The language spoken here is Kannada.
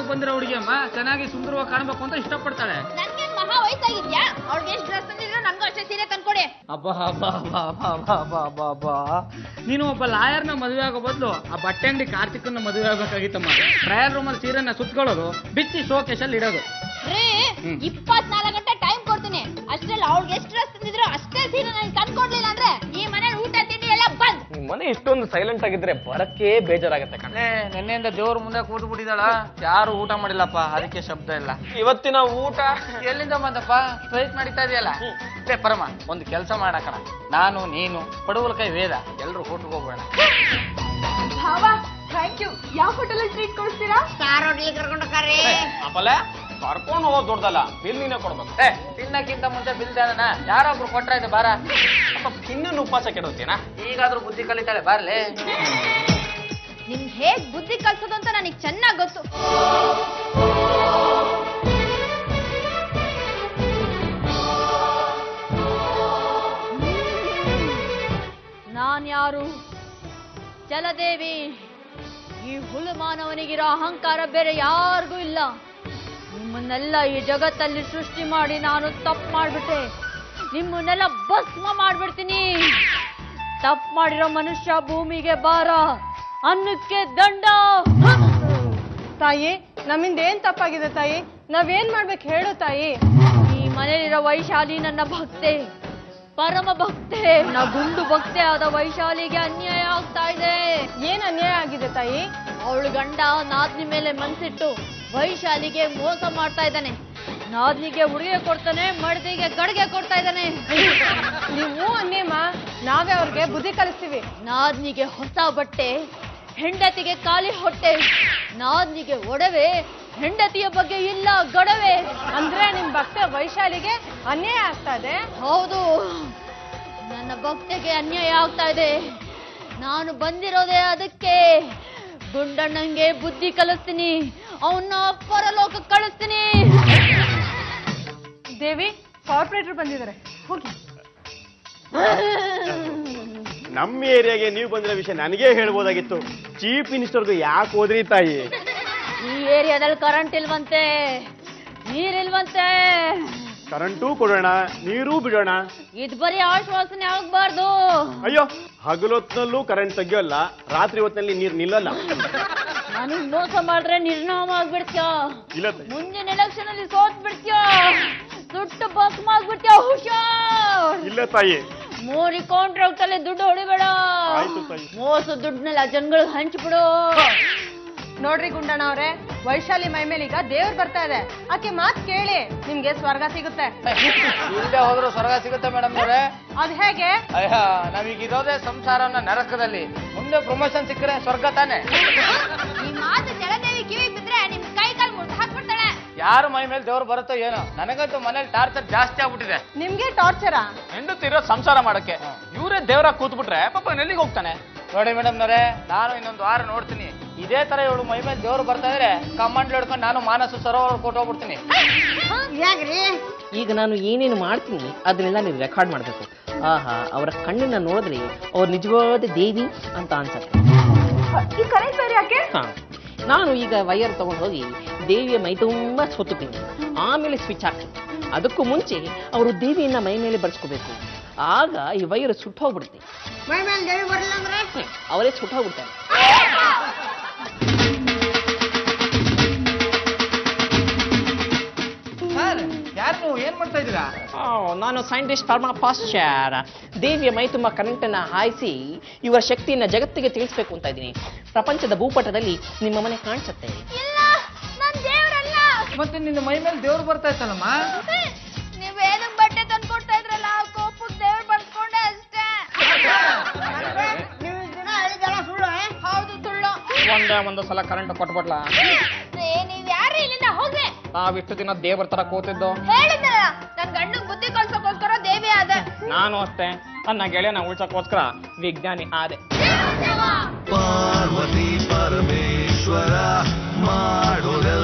ಮದುವೆಗೆ ಬಂದಿರೋ ಹುಡುಗಿ ಅಮ್ಮ ಚೆನ್ನಾಗಿ ಸುಂದರವಾಗಿ ಕಾಣಬೇಕು ಅಂತ ಇಷ್ಟಪಡ್ತಾಳೆ. ನನ್ಗೆ ಮಹಾ ವಯಸ್ಸಾಗಿದ್ಯಾ? ಅವ್ಳಿಗೆ ಎಷ್ಟು ಡ್ರೆಸ್ ತಂದಿದ್ರು ನನ್ಗೂ ಅಷ್ಟೇ ಸೀರೆ ತಂದ್ಕೊಡಿ. ಅಬ್ಬಾ ನೀನು ಒಬ್ಬ ಲಾಯರ್ನ ಮದುವೆ ಆಗೋ ಬದಲು ಆ ಬಟ್ಟೆ ಅಂಗಡಿ ಕಾರ್ತಿಕನ್ನ ಮದುವೆ ಆಗ್ಬೇಕಾಗಿತ್ತಮ್ಮ. ಟ್ರಯಲ್ ರೂಮಲ್ಲಿ ಸೀರೆನ ಸುತ್ಕೊಳ್ಳೋದು, ಬಿಚ್ಚಿ ಶೋಕೇಶಲ್ಲಿ ಇಡೋದು. ರೀ 24 ಗಂಟೆ ಟೈಮ್ ಕೊಡ್ತೀನಿ. ಅಷ್ಟ್ರಲ್ಲಿ ಅವ್ಳಿಗೆ ಎಷ್ಟು ಡ್ರೆಸ್ ತಂದಿದ್ರು ಅಷ್ಟೇ ಸೀರೆ ನನಗೆ ತಂದ್ಕೊಡ್ಲಿಲ್ಲ ಅಂದ್ರೆ ಈ ಮನೇಲಿ ಊಟ ತಿಂಡಿ ಎಲ್ಲ ಬಂದ್. ಮನೆ ಇಷ್ಟೊಂದು ಸೈಲೆಂಟ್ ಆಗಿದ್ರೆ ಬರಕ್ಕೆ ಬೇಜಾರಾಗತ್ತೆ ಕಣೆ. ನಿನ್ನೆಯಿಂದ ದೇವ್ರ ಮುಂದೆ ಕೂತು ಬಿಟ್ಟಿದ್ದಾಳ, ಯಾರು ಊಟ ಮಾಡಿಲ್ಲಪ್ಪ, ಅದಕ್ಕೆ ಶಬ್ದ ಇಲ್ಲ. ಇವತ್ತಿನ ಊಟ ಎಲ್ಲಿಂದ ಬಂದಪ್ಪ? ಸ್ಟ್ರೈಕ್ ನಡೀತಾ ಇದೆಯಲ್ಲ. ಪರಮ ಒಂದು ಕೆಲಸ ಮಾಡಕಣ, ನಾನು ನೀನು ಪಡುವಲ ಕೈ ವೇದ ಎಲ್ರು ಹೋಟ್ಲಿಗೆ ಹೋಗೋಣ. ಭಾವ ಥ್ಯಾಂಕ್ ಯು. ಯಾವ ಹೋಟೆಲ್ ಟ್ರೀಟ್ ಕೊಡ್ತೀರಾ? ಸ್ಟಾರ್ ಹೋಟೆಲ್ ಕರ್ಕೊಂಡು ಹೋಗ್ತಾರೆ. ಆಮೇಲೆ ಕರ್ಕೊಂಡು ಹೋಗೋದು ದೊಡ್ಡದಲ್ಲ, ಬಿಲ್ ನೀನೇ ಕೊಡ್ಬೇಕು. ತಿನ್ನಕ್ಕಿಂತ ಮುಂಚೆ ಬಿಲ್ ದಾನ ಯಾರೊಬ್ರು ಕೊಟ್ರ ಇದೆ ಬಾರ. ಇನ್ನೊಂದು ಉಪವಾಸ ಕೆಡೋತೀನಾ? ಈಗಾದ್ರೂ ಬುದ್ಧಿ ಕಲಿತಾಳೆ ಬಾರ್ಲೆ. ನಿಮ್ಗೆ ಹೇಗ್ ಬುದ್ಧಿ ಕಲ್ಸೋದು ಅಂತ ನನಗೆ ಚೆನ್ನಾಗ್ ಗೊತ್ತು. ನಾನ್ ಯಾರು? ಜಲದೇವಿ. ಈ ಹುಲು ಮಾನವನಿಗಿರೋ ಅಹಂಕಾರ ಬೇರೆ ಯಾರಿಗೂ ಇಲ್ಲ. ನಿಮ್ಮನ್ನೆಲ್ಲ ಈ ಜಗತ್ತಲ್ಲಿ ಸೃಷ್ಟಿ ಮಾಡಿ ನಾನು ತಪ್ಪು ಮಾಡ್ಬಿಟ್ಟೆ. ನಿಮ್ಮನ್ನೆಲ್ಲ ಭಸ್ಮ ಮಾಡ್ಬಿಡ್ತೀನಿ. ತಪ್ಪು ಮಾಡಿರೋ ಮನುಷ್ಯ ಭೂಮಿಗೆ ಭಾರ, ಅನ್ನಕ್ಕೆ ದಂಡ. ತಾಯಿ, ನಮ್ಮಿಂದ ಏನ್ ತಪ್ಪಾಗಿದೆ ತಾಯಿ? ನಾವೇನ್ ಮಾಡ್ಬೇಕು ಹೇಳು ತಾಯಿ. ಈ ಮನೆಯಲ್ಲಿರೋ ವೈಶಾಲಿ ನನ್ನ ಭಕ್ತೆ, ಪರಮ ಭಕ್ತೆ. ಗುಂಡು ಭಕ್ತೆ ಆದ ವೈಶಾಲಿಗೆ ಅನ್ಯಾಯ ಆಗ್ತಾ ಇದೆ. ಏನ್ ಅನ್ಯಾಯ ಆಗಿದೆ ತಾಯಿ? ಅವಳು ಗಂಡ ನಾದ್ನಿ ಮೇಲೆ ಮನ್ಸಿಟ್ಟು ವೈಶಾಲಿಗೆ ಮೋಸ ಮಾಡ್ತಾ ಇದ್ದಾನೆ. ನಾದ್ನಿಗೆ ಉಡುಗೆ ಕೊಡ್ತಾನೆ, ಮಡದಿಗೆ ಗಡಿಗೆ ಕೊಡ್ತಾ ಇದ್ದಾನೆ. ನೀವು ಅನ್ನೇಮ್ಮ, ನಾವೇ ಅವ್ರಿಗೆ ಬುದ್ಧಿ ಕಲಿಸ್ತೀವಿ. ನಾದ್ನಿಗೆ ಹೊಸ ಬಟ್ಟೆ, ಹೆಂಡತಿಗೆ ಖಾಲಿ ಹೊಟ್ಟೆ. ನಾದ್ನಿಗೆ ಒಡವೆ, ಹೆಂಡತಿಯ ಬಗ್ಗೆ ಇಲ್ಲ ಗಡವೆ. ಅಂದ್ರೆ ನಿಮ್ ಭಕ್ತ ವೈಶಾಲಿಗೆ ಅನ್ಯಾಯ ಆಗ್ತಾ ಇದೆ? ಹೌದು, ನನ್ನ ಭಕ್ತಿಗೆ ಅನ್ಯಾಯ ಆಗ್ತಾ ಇದೆ. ನಾನು ಬಂದಿರೋದೇ ಅದಕ್ಕೆ. ಗುಂಡಣ್ಣಂಗೆ ಬುದ್ಧಿ ಕಲಿಸ್ತೀನಿ, ಅವನ್ನ ಪರಲೋಕ ಕಳಿಸ್ತೀನಿ. ದೇವಿ, ಕಾರ್ಪೊರೇಟರ್ ಬಂದಿದ್ದಾರೆ, ಹೋಗಿ. ನಮ್ಮ ಏರಿಯಾಗೆ ನೀವು ಬಂದಿರೋ ವಿಷಯ ನನಗೇ ಹೇಳ್ಬೋದಾಗಿತ್ತು. ಚೀಫ್ ಮಿನಿಸ್ಟರ್ಗೂ ಯಾಕೆ ಹೋದ್ರಿ ತಾಯಿ? ಈ ಏರಿಯಾದಲ್ಲಿ ಕರೆಂಟ್ ಇಲ್ವಂತೆ, ನೀರಿಲ್ವಂತೆ. ಕರೆಂಟೂ ಕೊಡೋಣ, ನೀರೂ ಬಿಡೋಣ. ಇದು ಬರೀ ಆಶ್ವಾಸನೆ ಆಗ್ಬಾರ್ದು. ಅಯ್ಯೋ, ಹಗಲೊತ್ನಲ್ಲೂ ಕರೆಂಟ್ ತೆಗಿಯೋಲ್ಲ, ರಾತ್ರಿ ಹೊತ್ತಿನಲ್ಲಿ ನೀರು ನಿಲ್ಲಲ್ಲ. ನಾನು ಮೋಸ ಮಾಡಿದ್ರೆ ನಿರ್ನಾಮ ಆಗ್ಬಿಡ್ತೀಯ. ಇಲ್ಲ ಮುಂದಿನ ಎಲೆಕ್ಷನ್ ಅಲ್ಲಿ ಸೋತ್ ಬಿಡ್ತೀಯ, ಸುಟ್ಟು ಭಸ್ಮ ಆಗ್ಬಿಡ್ತೀಯ. ಹುಷಾರ್. ಇಲ್ಲ ತಾಯಿ. ಮೋರಿ ಕಾಂಟ್ರಾಕ್ಟ್ ಅಲ್ಲಿ ದುಡ್ಡು ಹೊಡಿಬೇಡ. ಮೋಸ ದುಡ್ಡನ್ನೆಲ್ಲ ಜನಗಳಿಗೆ ಹಂಚ್ಬಿಡು. ನೋಡ್ರಿ ಗುಂಡಣ್ಣ ಅವ್ರೆ, ವೈಶಾಲಿ ಮೈ ಮೇಲೆ ಈಗ ದೇವ್ರು ಬರ್ತಾ ಇದೆ. ಆಕೆ ಮಾತ್ ಕೇಳಿ, ನಿಮ್ಗೆ ಸ್ವರ್ಗ ಸಿಗುತ್ತೆ. ಇಲ್ಲದೆ ಹೋದ್ರು ಸ್ವರ್ಗ ಸಿಗುತ್ತೆ ಮೇಡಮ್ ಅವರೇ. ಅದ್ ಹೇಗೆ? ಅಯ್ಯ, ನಾವೀಗ ಇರೋದೇ ಸಂಸಾರನ ನರಕದಲ್ಲಿ, ಮುಂದೆ ಪ್ರಮೋಷನ್ ಸಿಕ್ಕರೆ ಸ್ವರ್ಗ ತಾನೆ. ಈ ಮಾತು ಜಲದೇವಿ ಕಿವಿ ಬಿದ್ರೆ ನಿಮ್ ಕೈ ಕಾಲು ಮುರಿದು ಹಾಕ್ಬಿಡ್ತಾಳೆ. ಯಾರು ಮೈ ಮೇಲೆ ದೇವ್ರು ಬರುತ್ತೋ ಏನೋ, ನನಗಂತೂ ಮನೇಲಿ ಟಾರ್ಚರ್ ಜಾಸ್ತಿ ಆಗ್ಬಿಟ್ಟಿದೆ. ನಿಮ್ಗೆ ಟಾರ್ಚರಾ? ಹೆಂಡತಿರೋ ಸಂಸಾರ ಮಾಡಕ್ಕೆ ಇವರೇ ದೇವರ ಕೂತ್ಬಿಟ್ರೆ ಪಾಪ ಎಲ್ಲಿಗೆ ಹೋಗ್ತಾನೆ? ನೋಡಿ ಮೇಡಮ್ನವರೇ, ನಾನು ಇನ್ನೊಂದು ವಾರ ನೋಡ್ತೀನಿ. ಇದೇ ತರ ಇವಳು ಮೈ ಮೇಲೆ ದೇವ್ರು ಬರ್ತಾ ಇದ್ರೆ ಕಮಾಂಡ್ಲು ಹಿಡ್ಕೊಂಡು ನಾನು ಮಾನಸ ಸರೋವರ ಕೊಟ್ಟೋಗ್ಬಿಡ್ತೀನಿ. ಈಗ ನಾನು ಏನೇನು ಮಾಡ್ತೀನಿ ಅದನ್ನೆಲ್ಲ ನೀವು ರೆಕಾರ್ಡ್ ಮಾಡಬೇಕು. ಆಹಾ, ಅವರ ಕಣ್ಣನ್ನ ನೋಡಿದ್ರೆ ಅವ್ರು ನಿಜವಾದ ದೇವಿ ಅಂತ ಅನ್ಸತ್ತೆ. ನಾನು ಈಗ ವೈರ್ ತಗೊಂಡು ಹೋಗಿ ದೇವಿಯ ಮೈ ತುಂಬ ಸುತ್ತೀನಿ, ಆಮೇಲೆ ಸ್ವಿಚ್ ಹಾಕ್ತೀನಿ. ಅದಕ್ಕೂ ಮುಂಚೆ ಅವರು ದೇವಿಯನ್ನ ಮೈ ಮೇಲೆ ಬರ್ಸ್ಕೋಬೇಕು. ಆಗ ಈ ವೈರ್ ಸುಟ್ಟೋಗ್ಬಿಡುತ್ತೆ. ಮೈ ಮೇಲೆ ದೇವಿ ಬರಲಿಲ್ಲ ಅಂದ್ರೆ ಅವರೇ ಸುಟ್ಟೋಗ್ಬಿಡ್ತಾರೆ. ಯಾರು ಏನ್ ಮಾಡ್ತಾ ಇದ್ದೀರಾ? ನಾನು ಸೈಂಟಿಸ್ಟ್ ಫಾರ್ಮಾ ಪಾಶ್ಚರ್. ದೇವಿಯ ಮೈ ತುಂಬ ಕರೆಂಟನ್ನು ಹಾಯಿಸಿ ಇವರ ಶಕ್ತಿಯನ್ನ ಜಗತ್ತಿಗೆ ತಿಳಿಸ್ಬೇಕು ಅಂತ ಇದ್ದೀನಿ. ಪ್ರಪಂಚದ ಭೂಪಟದಲ್ಲಿ ನಿಮ್ಮ ಮನೆ ಕಾಣಿಸುತ್ತೆ. ಇಲ್ಲ, ನಾನ್ ದೇವ್ರಲ್ಲ. ಮತ್ತೆ ನಿನ್ನ ಮೈ ಮೇಲೆ ದೇವ್ರು ಬರ್ತಾ ಇತ್ತಲ್ಲಮ್ಮ. ನೀವೇನು ಬಟ್ಟೆ ತಂದ್ಕೊಡ್ತಾ ಇದ್ರಲ್ಲ, ಆ ಕೋಪಕ್ಕೆ ದೇವ್ರು ಬರ್ಸ್ಕೊಂಡೆ ಅಷ್ಟೇ. ಹೌದು, ಸುಳ್ಳು. ಒಂದು ಸಲ ಕರೆಂಟ್ ಕೊಟ್ಬಿಡ್ಲಾ? ನೀವ್ ಯಾರು ಇಲ್ಲಿಂದ ಹೋಗಿ. ನಾವಿಷ್ಟು ದಿನ ದೇವರ ತರ ಕೂತಿದ್ದು. ಹೇಳಿದ್ನಲ್ಲ, ನನ್ ಗಂಡು ಬುದ್ಧಿ ಕಲ್ಸೋಕೋಸ್ಕರ ದೇವಿ ಆದೆ. ನಾನು ಅಷ್ಟೇ, ನನ್ನ ಗೆಳೆಯನ ಉಳ್ಸಕ್ಕೋಸ್ಕರ ವಿಜ್ಞಾನಿ ಆದೆ. ಪಾರ್ವತಿ ಪರಮೇಶ್ವರ ಮಾಡೋದೆಲ್ಲ